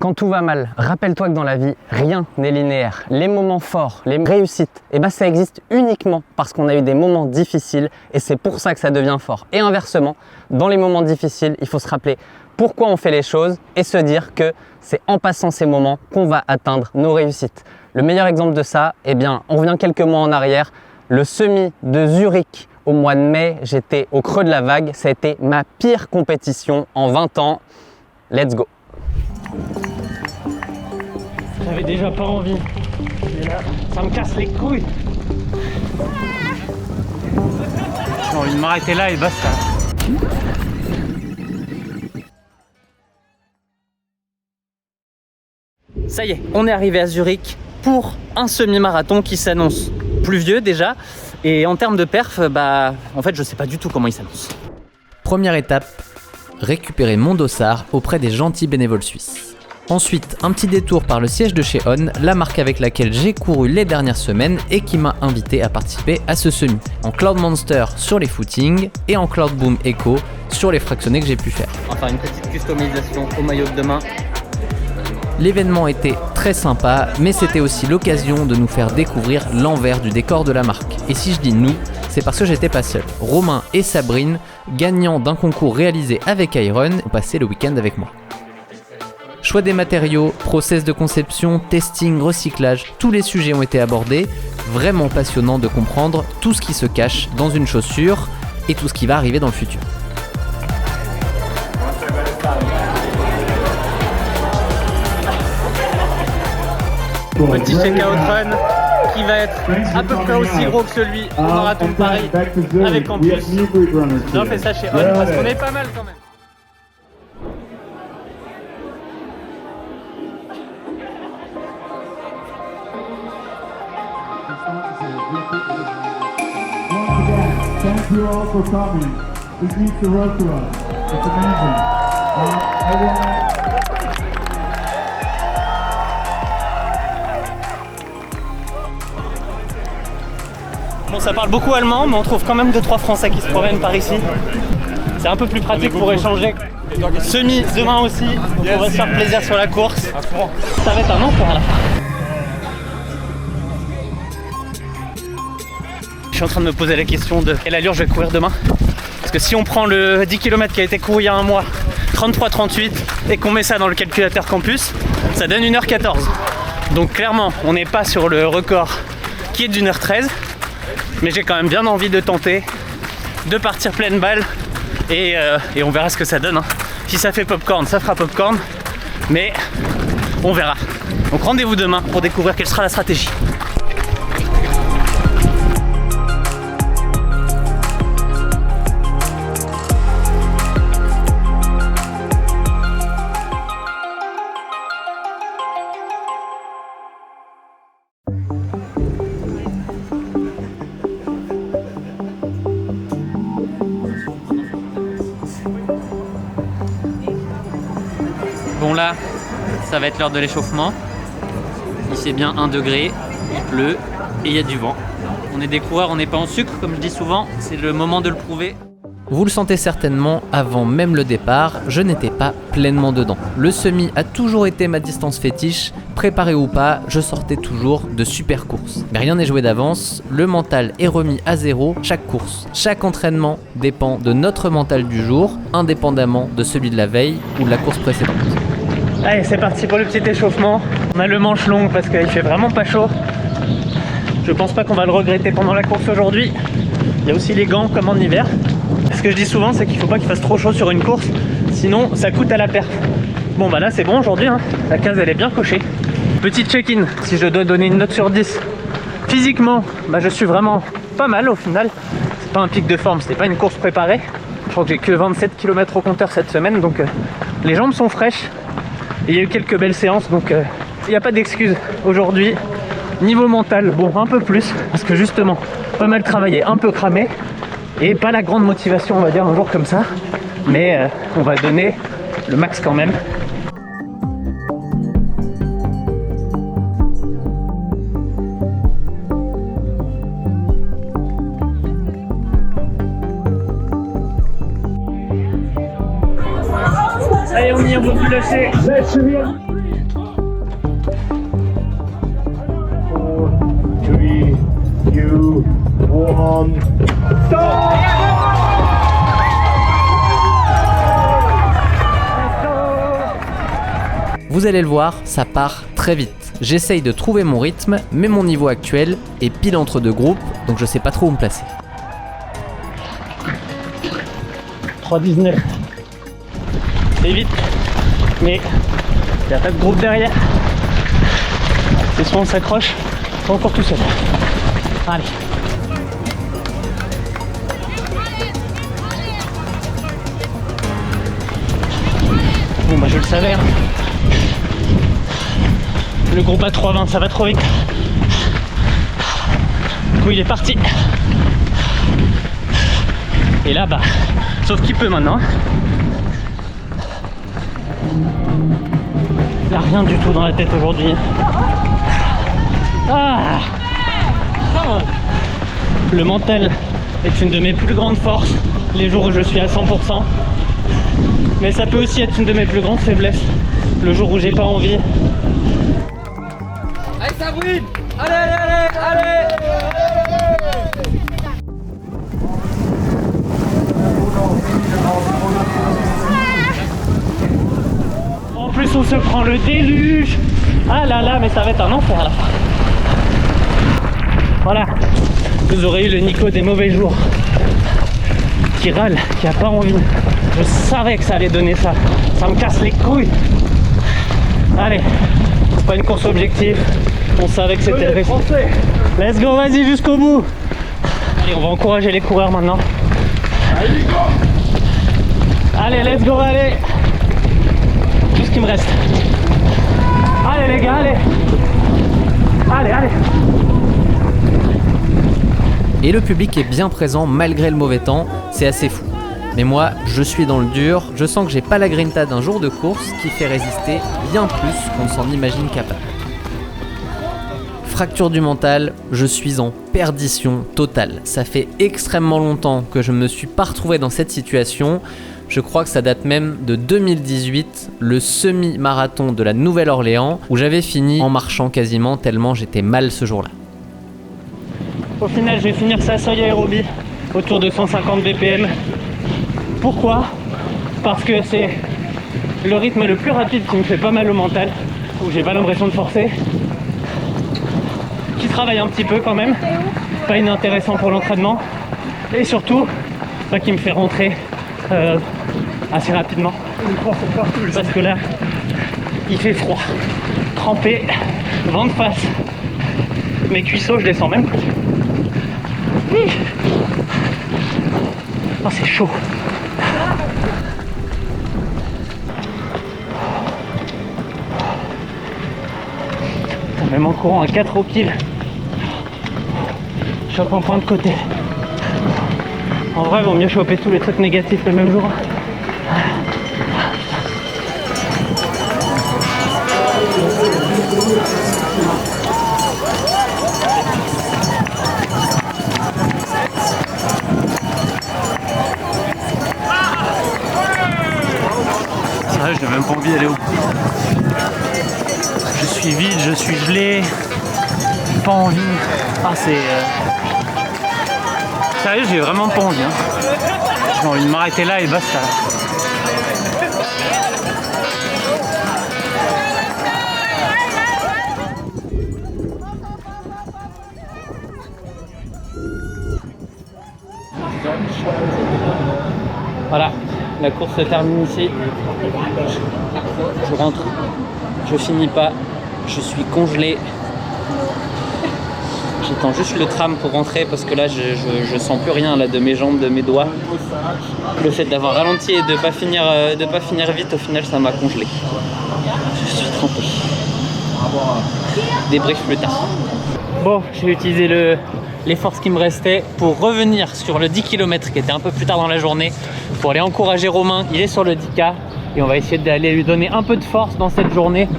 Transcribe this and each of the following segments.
Quand tout va mal, rappelle-toi que dans la vie, rien n'est linéaire. Les moments forts, les réussites, ça existe uniquement parce qu'on a eu des moments difficiles et c'est pour ça que ça devient fort. Et inversement, dans les moments difficiles, il faut se rappeler pourquoi on fait les choses et se dire que c'est en passant ces moments qu'on va atteindre nos réussites. Le meilleur exemple de ça, on revient quelques mois en arrière, le semi de Zurich au mois de mai, j'étais au creux de la vague, ça a été ma pire compétition en 20 ans. Let's go! J'avais déjà pas envie, mais là, ça me casse les couilles. J'ai envie de m'arrêter là et basta. Ça y est, on est arrivé à Zurich pour un semi-marathon qui s'annonce pluvieux déjà. Et en termes de perf, en fait, je sais pas du tout comment il s'annonce. Première étape, récupérer mon dossard auprès des gentils bénévoles suisses. Ensuite, un petit détour par le siège de chez On, la marque avec laquelle j'ai couru les dernières semaines et qui m'a invité à participer à ce semi. En Cloud Monster sur les footings et en Cloud Boom Echo sur les fractionnés que j'ai pu faire. Enfin, une petite customisation au maillot de demain. L'événement était très sympa, mais c'était aussi l'occasion de nous faire découvrir l'envers du décor de la marque. Et si je dis nous, c'est parce que j'étais pas seul. Romain et Sabrine, gagnants d'un concours réalisé avec Iron, ont passé le week-end avec moi. Choix des matériaux, process de conception, testing, recyclage, tous les sujets ont été abordés. Vraiment passionnant de comprendre tout ce qui se cache dans une chaussure et tout ce qui va arriver dans le futur. Petit check-out run qui va être à peu près aussi gros que celui au marathon de Paris avec Campus. On fait ça chez On parce qu'on est pas mal quand même. Thank you all for coming. This means the world to us. It's amazing. Bon, ça parle beaucoup allemand, mais on trouve quand même 2-3 Français qui se promènent par ici. C'est un peu plus pratique pour échanger. Semi demain aussi, donc on va se faire plaisir sur la course. Ça va être un enfer là. Je suis en train de me poser la question de quelle allure je vais courir demain. Parce que si on prend le 10 km qui a été couru il y a un mois, 33-38, et qu'on met ça dans le calculateur Campus, ça donne 1h14. Donc clairement, on n'est pas sur le record qui est d'1h13, mais j'ai quand même bien envie de tenter, de partir pleine balle, et on verra ce que ça donne. Si ça fait popcorn, ça fera popcorn, mais on verra. Donc rendez-vous demain pour découvrir quelle sera la stratégie. Bon là, ça va être l'heure de l'échauffement. Il fait bien 1 degré, il pleut et il y a du vent. On est des coureurs, on n'est pas en sucre comme je dis souvent, c'est le moment de le prouver. Vous le sentez certainement, avant même le départ, je n'étais pas pleinement dedans. Le semi a toujours été ma distance fétiche, préparé ou pas, je sortais toujours de super courses. Mais rien n'est joué d'avance, le mental est remis à zéro chaque course. Chaque entraînement dépend de notre mental du jour, indépendamment de celui de la veille ou de la course précédente. Allez, c'est parti pour le petit échauffement. On a le manche long parce qu'il fait vraiment pas chaud. Je pense pas qu'on va le regretter pendant la course aujourd'hui. Il y a aussi les gants comme en hiver. Ce que je dis souvent, c'est qu'il faut pas qu'il fasse trop chaud sur une course, sinon ça coûte à la perf. Bon bah là c'est bon aujourd'hui, la case elle est bien cochée. Petit check-in, si je dois donner une note sur 10. Physiquement, je suis vraiment pas mal au final. C'est pas un pic de forme, c'était pas une course préparée. Je crois que j'ai que 27 km au compteur cette semaine, donc les jambes sont fraîches. Et il y a eu quelques belles séances, donc il n'y a pas d'excuse aujourd'hui. Niveau mental, bon un peu plus, parce que justement, pas mal travaillé, un peu cramé. Et pas la grande motivation on va dire un jour comme ça. Mais on va donner le max quand même. Allez, on y est, on peut plus lâcher. 3, 2, 1, stop! Vous allez le voir, ça part très vite. J'essaye de trouver mon rythme, mais mon niveau actuel est pile entre deux groupes, donc je sais pas trop où me placer. 3,19. C'est vite, mais il n'y a pas de groupe derrière. C'est soit on s'accroche, soit encore tout seul. Allez. Bon bah je le savais. Hein. Le groupe à 3,20, ça va trop vite. Du coup il est parti. Et là bah, sauf qu'il peut maintenant. Il n'y a rien du tout dans la tête aujourd'hui. Ah. Le mental est une de mes plus grandes forces les jours où je suis à 100%. Mais ça peut aussi être une de mes plus grandes faiblesses le jour où j'ai pas envie. Allez Sabrine! Allez, allez, allez, allez! En plus on se prend le déluge. Ah là là, mais ça va être un enfer là. Voilà, vous aurez eu le Nico des mauvais jours. Qui râle, qui a pas envie. Je savais que ça allait donner ça. Ça me casse les couilles. Allez, c'est pas une course objectif. On savait que c'était le risque. Let's go, vas-y jusqu'au bout. Allez, on va encourager les coureurs maintenant. Allez, let's go, allez. Tout ce qui me reste. Allez les gars, allez. Allez, allez. Et le public est bien présent malgré le mauvais temps, c'est assez fou. Mais moi, je suis dans le dur, je sens que j'ai pas la grinta d'un jour de course qui fait résister bien plus qu'on ne s'en imagine capable. Fracture du mental, je suis en perdition totale. Ça fait extrêmement longtemps que je ne me suis pas retrouvé dans cette situation. Je crois que ça date même de 2018, le semi-marathon de la Nouvelle-Orléans, où j'avais fini en marchant quasiment tellement j'étais mal ce jour-là. Au final, je vais finir ça seuil aérobie autour de 150 BPM. Pourquoi? Parce que c'est le rythme le plus rapide qui me fait pas mal au mental, où j'ai pas l'impression de forcer, qui travaille un petit peu quand même, pas inintéressant pour l'entraînement, et surtout qui me fait rentrer assez rapidement. Parce que là, il fait froid, trempé, vent de face, mes cuisseaux, je les sens même plus. Oh, c'est chaud. Même en courant à 4 au pied, je chope en point de côté. En vrai, il vaut mieux choper tous les trucs négatifs le même jour. C'est vrai, je n'ai même pas envie d'aller au bout. Je suis vide, je suis gelé, pas envie. Ah, c'est... Sérieux, j'ai vraiment pas envie. Hein. J'ai envie de m'arrêter là et basta. Voilà, la course se termine ici. Je rentre, je finis pas, je suis congelé. J'attends juste le tram pour rentrer parce que là je sens plus rien là, de mes jambes, de mes doigts. Le fait d'avoir ralenti et de pas finir vite, au final ça m'a congelé. Je suis trempé. Débrief plus tard. Bon, j'ai utilisé les forces qui me restaient pour revenir sur le 10 km qui était un peu plus tard dans la journée pour aller encourager Romain. Il est sur le 10K et on va essayer d'aller lui donner un peu de force dans cette journée.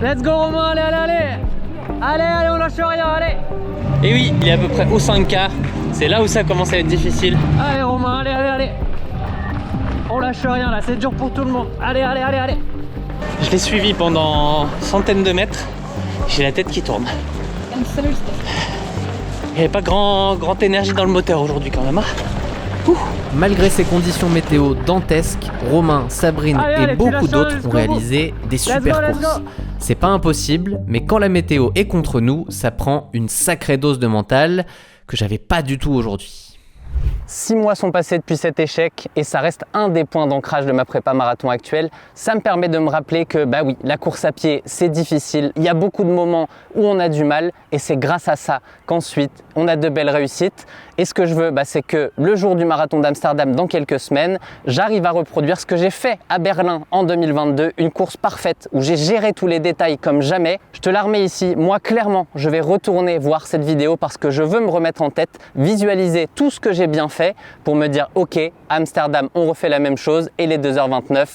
Let's go Romain, allez, allez, allez! Allez, allez, on lâche rien, allez! Et oui, il est à peu près au 5K. C'est là où ça commence à être difficile. Allez Romain, allez, allez, allez! On lâche rien là, c'est dur pour tout le monde. Allez, allez, allez, allez! Je l'ai suivi pendant centaines de mètres. J'ai la tête qui tourne. Il n'y avait pas grande énergie dans le moteur aujourd'hui quand même. Hein. Malgré ces conditions météo dantesques, Romain, Sabrine et beaucoup d'autres ont réalisé des super courses. C'est pas impossible, mais quand la météo est contre nous, ça prend une sacrée dose de mental que j'avais pas du tout aujourd'hui. 6 mois sont passés depuis cet échec et ça reste un des points d'ancrage de ma prépa marathon actuelle. Ça me permet de me rappeler que bah oui, la course à pied c'est difficile, il y a beaucoup de moments où on a du mal et c'est grâce à ça qu'ensuite on a de belles réussites. Et ce que je veux, c'est que le jour du marathon d'Amsterdam dans quelques semaines, j'arrive à reproduire ce que j'ai fait à Berlin en 2022, une course parfaite où j'ai géré tous les détails comme jamais. Je te la remets ici, moi clairement je vais retourner voir cette vidéo parce que je veux me remettre en tête, visualiser tout ce que j'ai bien fait pour me dire ok, Amsterdam on refait la même chose et les 2h29,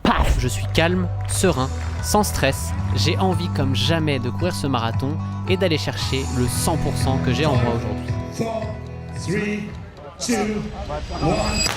paf. Je suis calme, serein, sans stress, j'ai envie comme jamais de courir ce marathon et d'aller chercher le 100% que j'ai en moi aujourd'hui. 4, 3, 2, 1.